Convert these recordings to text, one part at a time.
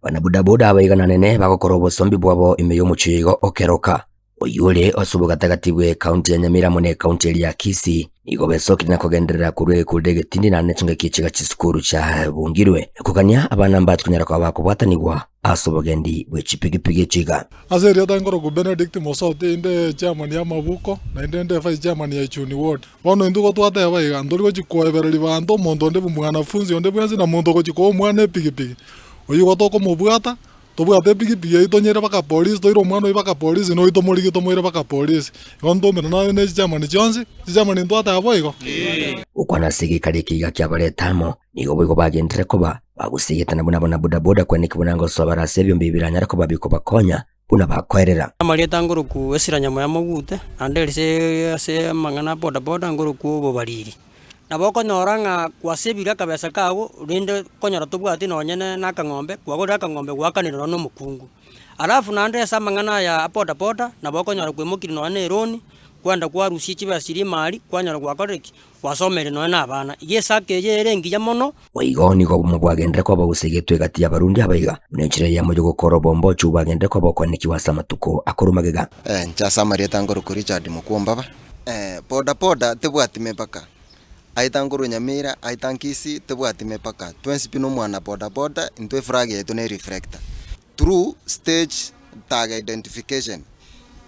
bana bodaboda abaigana nene bagokorwo obosombi bwabo ime y'omuchigo okeroka oyule osubu gatagati bwe kaunti ya Nyamira mune kaunti ya Kisii igo besokire na kugenderera kurwe kuldege tindi na necunga kichiga chisukuru cha bungirwe kukania abana mbatu kunyara kwa bakubwatanigwa asobogendi bwe chipigipigi chiga aseri atangoro ku Benedict Mosote inde chairman ya Mabuko na inde vice chairman ya Ichuni ward bono ndugo twate abaiga ndori go chikoebereri bantu mondo nde mwanafunzi onde bwezi na mondo go chiko mwana pigipigi oyugo toko mubwata tobwate pigipigi itonyere baka police toiro mwana ibaka police no itomorigi tomoire baka police yondo mena na chairman Jones chairman ndwate abaigo ukwana sigi kalikiga kyabaletamo nigo bwigo bagendere koba bagusigitana buna bodaboda kwenye kibunango sobara sebyo mbibiranya ariko babiko bakonya buna bakwerera amalieta nguruku esiranya moya mogute andeli se mangana bodaboda nguruku bo bariri naboko noranga kwasebira kabesa kawo rinde konyara tubwati nonyene nakangombe kwagora kangombe gwakanira no mukungu alafu nande esa mangana ya bodaboda naboko nyara kwemukiri no neroni kwanda kwarusi chibasiri mali kwanyara gwakoreki wasomere no nabana yesake yerengi ya mono waigoni go mubwagendere kwa bagusigetwe gati ya barundi abaiga munechire ya mojo gukoro bombo chubagendere kwa bakwaniki wasamatuko akorumagega nchasa marieta ngoro kuri Richard Mukumbaba boda tebwati mepaka aitanguru Nyamira aitankisi tebwati mepaka twenspino mwana boda into frage yetu ne reflector through stage tag identification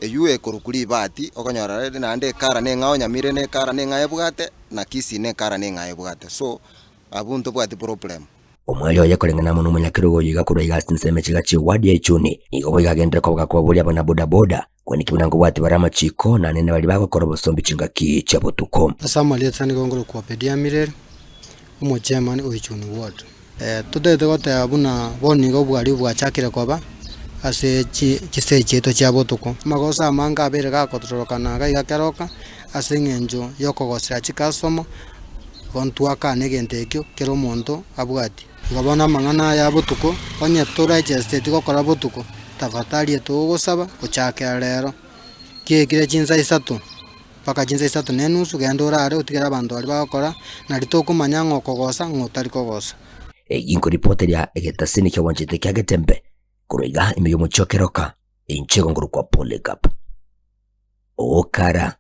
eyue korukuri bati okonyora na ande kara ne ngao Nyamire ne kara ne ngaye bugate na Kisii ne kara ne ngaye bugate so abuntu bwati problem omwelio yakolengana muno munyakirugo yiga kuro igasi nseme chigachi wadi ya Ichuni igo bwiga gendere kwa bwabuli abana bodaboda kweni kibunango bwati barama chiko na nene bali bako korobo sombi chingaki chabutuko asamalia tsani gongolo kwa pedia mirere umo chairman o Ichuni ward tudete gote abuna boni go bwali bwa chakire koba ase chise cheto chabutuko magosa manga abere ga kotorokana ga igakeroka ase ngenjo yokogosera chikasomo kontuaka negentekyo kero monto abwati ngabona mangana ya butuko onye tora chestate gokora butuko tafatari etogosaba kuchakera rero kire chinza isatu paka chinza isatu nenusu gendora are utigera abantu bali bakora na litoko manyango kogosa ngotari kogosa inko reporter ya egetasini kya wanjete kya getembe kuruiga imiyo muchokeroka inchego nguru kwa Polycarp okara